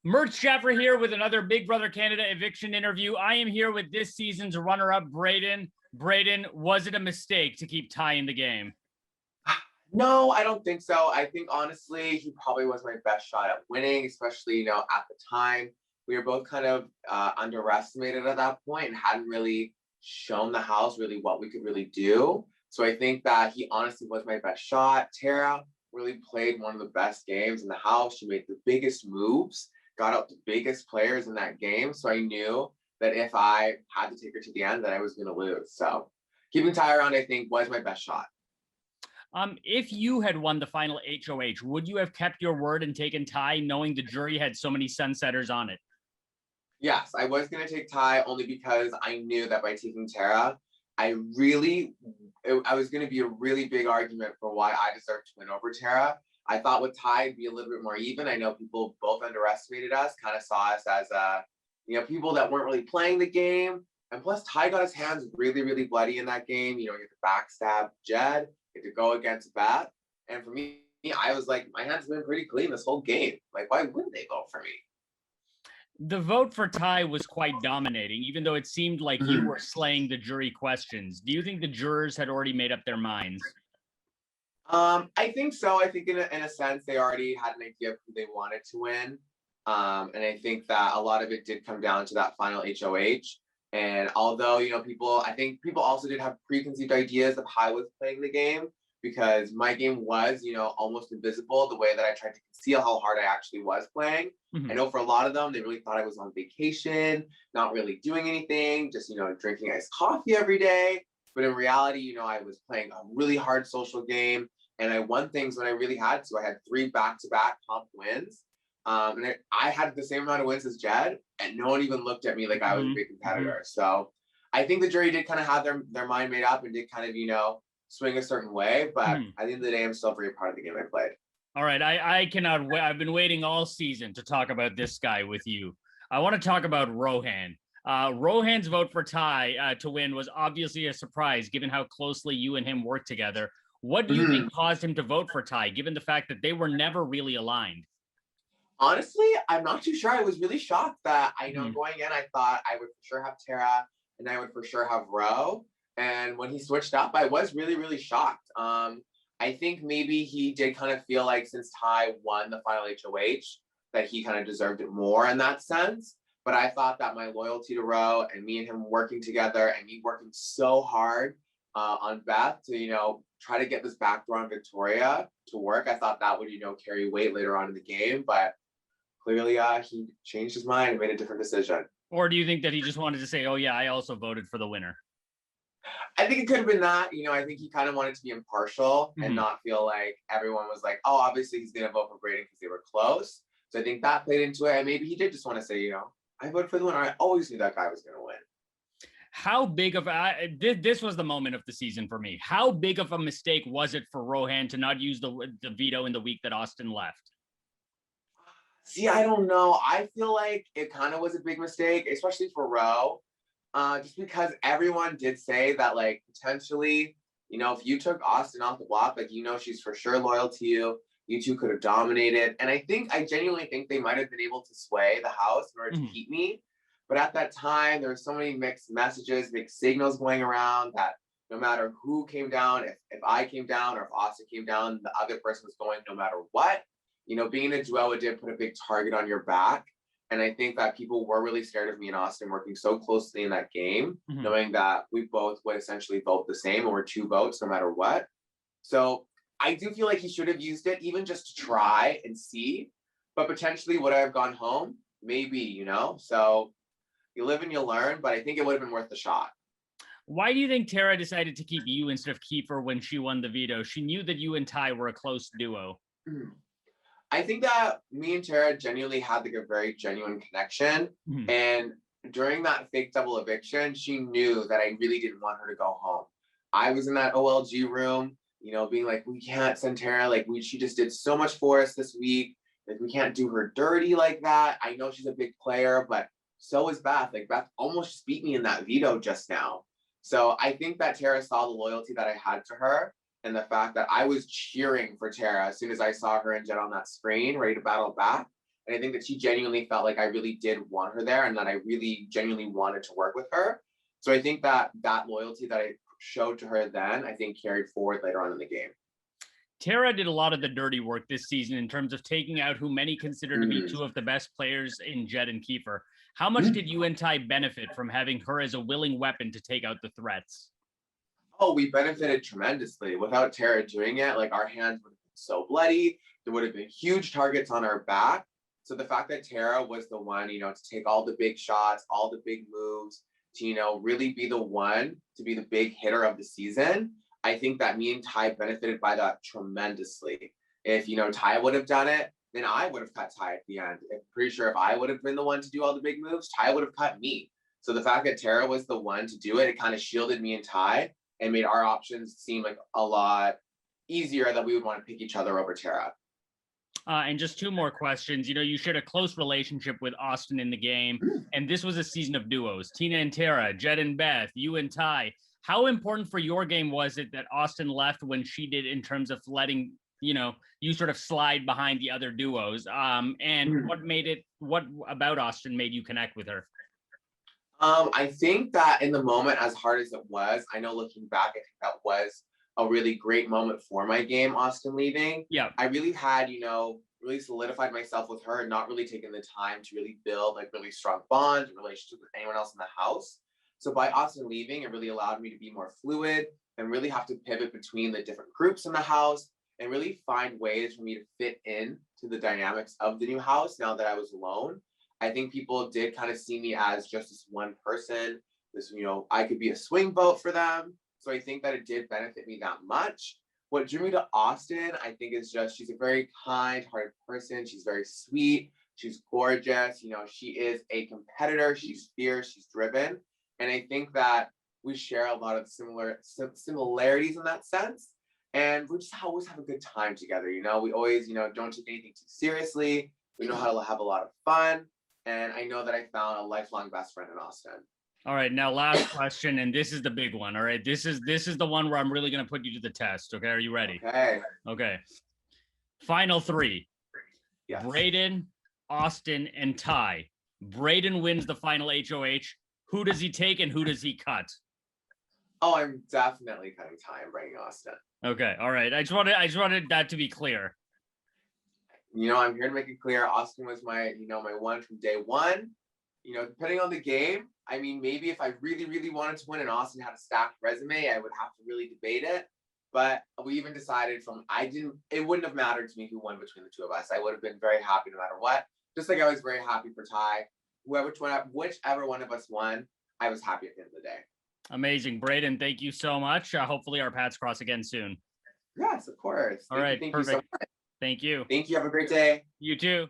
Murtz Jaffer here with another Big Brother Canada eviction interview. I am here with this season's runner-up, Breydon. Breydon, was it a mistake to keep Ty in the game? No, I don't think so. I think honestly, he probably was my best shot at winning, especially, at the time. We were both kind of underestimated at that point and hadn't really shown the house really what we could really do. So I think that he honestly was my best shot. Tara really played one of the best games in the house. She made the biggest moves, got out the biggest players in that game. So I knew that if I had to take her to the end, that I was going to lose. So keeping Ty around, I think, was my best shot. If you had won the final HOH, would you have kept your word and taken Ty, knowing the jury had so many sunsetters on it? Yes, I was going to take Ty only because I knew that by taking Tara, I was going to be a really big argument for why I deserved to win over Tara. I thought with Ty, it'd be a little bit more even. I know people both underestimated us, kind of saw us as, people that weren't really playing the game. And plus, Ty got his hands really, really bloody in that game. You had to backstab Jed, you had to go against Beth. And for me, I was like, my hands have been pretty clean this whole game. Like, why wouldn't they vote for me? The vote for Ty was quite dominating, even though it seemed like you were slaying the jury questions. Do you think the jurors had already made up their minds? I think so. I think in a sense, they already had an idea of who they wanted to win. And I think that a lot of it did come down to that final HOH. And although, I think people also did have preconceived ideas of how I was playing the game, because my game was, almost invisible, the way that I tried to conceal how hard I actually was playing. I know for a lot of them, they really thought I was on vacation, not really doing anything, just, drinking iced coffee every day. But in reality, I was playing a really hard social game, and I won things when I really had to. I had 3 back-to-back comp wins. And I had the same amount of wins as Jed, and no one even looked at me like I was a big competitor. So I think the jury did kind of have their mind made up and did kind of, swing a certain way. But at the end of the day, I'm still very proud of the game I played. All right. I cannot wait. I've been waiting all season to talk about this guy with you. I want to talk about Rohan. Rohan's vote for Ty to win was obviously a surprise, given how closely you and him worked together. What do you think caused him to vote for Ty, given the fact that they were never really aligned? Honestly, I'm not too sure. I was really shocked that going in, I thought I would for sure have Tara and I would for sure have Ro. And when he switched up, I was really, really shocked. I think maybe he did kind of feel like since Ty won the final HOH, that he kind of deserved it more in that sense. But I thought that my loyalty to Ro and me and him working together and me working so hard on Beth to, try to get this backdoor on Victoria to work, I thought that would, carry weight later on in the game. But clearly, he changed his mind and made a different decision. Or do you think that he just wanted to say, oh, yeah, I also voted for the winner? I think it could have been that. I think he kind of wanted to be impartial and not feel like everyone was like, oh, obviously he's going to vote for Breydon because they were close. So I think that played into it. And maybe he did just want to say, I voted for the winner. I always knew that guy was going to win. How big of this was the moment of the season for me. How big of a mistake was it for Rohan to not use the veto in the week that Austin left? See, I don't know. I feel like it kind of was a big mistake, especially for Ro, just because everyone did say that, like, potentially, if you took Austin off the block, like, she's for sure loyal to you. You two could have dominated. And I genuinely think they might have been able to sway the house in order to keep me. But at that time, there were so many mixed messages, mixed signals going around that no matter who came down, if I came down or if Austin came down, the other person was going no matter what. Being a duo, it did put a big target on your back. And I think that people were really scared of me and Austin working so closely in that game, knowing that we both would essentially vote the same, and we're 2 votes no matter what. So I do feel like he should have used it even just to try and see, but potentially would I have gone home? Maybe, So you live and you learn, but I think it would have been worth the shot. Why do you think Tara decided to keep you instead of Kiefer when she won the veto? She knew that you and Ty were a close duo. I think that me and Tara genuinely had like a very genuine connection. And during that fake double eviction, she knew that I really didn't want her to go home. I was in that OLG room, being like, we can't send Tara. Like, she just did so much for us this week. Like, we can't do her dirty like that. I know she's a big player, but so is Beth. Like, Beth almost beat me in that veto just now. So I think that Tara saw the loyalty that I had to her, and the fact that I was cheering for Tara as soon as I saw her and Jed on that screen, ready to battle back. And I think that she genuinely felt like I really did want her there and that I really genuinely wanted to work with her. So I think that that loyalty that I showed to her then, I think carried forward later on in the game. Tara did a lot of the dirty work this season in terms of taking out who many consider to be two of the best players in Jed and Kiefer. How much did you and Ty benefit from having her as a willing weapon to take out the threats? Oh, we benefited tremendously. Without Tara doing it, like our hands would have been so bloody. There would have been huge targets on our back. So the fact that Tara was the one, to take all the big shots, all the big moves, to, really be the one to be the big hitter of the season, I think that me and Ty benefited by that tremendously. If, Ty would have done it, then I would have cut Ty at the end. I'm pretty sure if I would have been the one to do all the big moves, Ty would have cut me. So the fact that Tara was the one to do it, it kind of shielded me and Ty and made our options seem like a lot easier that we would want to pick each other over Tara. And just two more questions. You shared a close relationship with Austin in the game, and this was a season of duos. Tina and Tara, Jed and Beth, you and Ty. How important for your game was it that Austin left when she did in terms of letting, you sort of slide behind the other duos? And what about Austin made you connect with her? I think that in the moment, as hard as it was, I know looking back, I think that was a really great moment for my game, Austin leaving. Yeah. I really had, really solidified myself with her and not really taken the time to really build like really strong bonds, relationships with anyone else in the house. So by Austin leaving, it really allowed me to be more fluid and really have to pivot between the different groups in the house and really find ways for me to fit in to the dynamics of the new house now that I was alone. I think people did kind of see me as just this one person, this, I could be a swing vote for them. So I think that it did benefit me that much. What drew me to Austin, I think, is just she's a very kind-hearted person. She's very sweet. She's gorgeous. She is a competitor. She's fierce. She's driven. And I think that we share a lot of similarities in that sense. And we just always have a good time together. We always, don't take anything too seriously. We know how to have a lot of fun. And I know that I found a lifelong best friend in Austin. All right, now last question, and this is the big one. All right, this is the one where I'm really going to put you to the test. Okay, are you ready? Okay. Final three. Yes. Breydon, Austin, and Ty. Breydon wins the final HOH. Who does he take and who does he cut? Oh, I'm definitely cutting Ty and bringing Austin. Okay, all right. I just wanted that to be clear. I'm here to make it clear. Austin was my, my one from day one. Depending on the game, I mean, maybe if I really, really wanted to win and Austin had a stacked resume, I would have to really debate it. But we even decided it wouldn't have mattered to me who won between the two of us. I would have been very happy no matter what. Just like I was very happy for Ty. Whichever one of us won, I was happy at the end of the day. Amazing. Breydon, thank you so much. Hopefully our paths cross again soon. Yes, of course. All right, thank perfect. you so much. Thank you. Thank you. Have a great day. You too.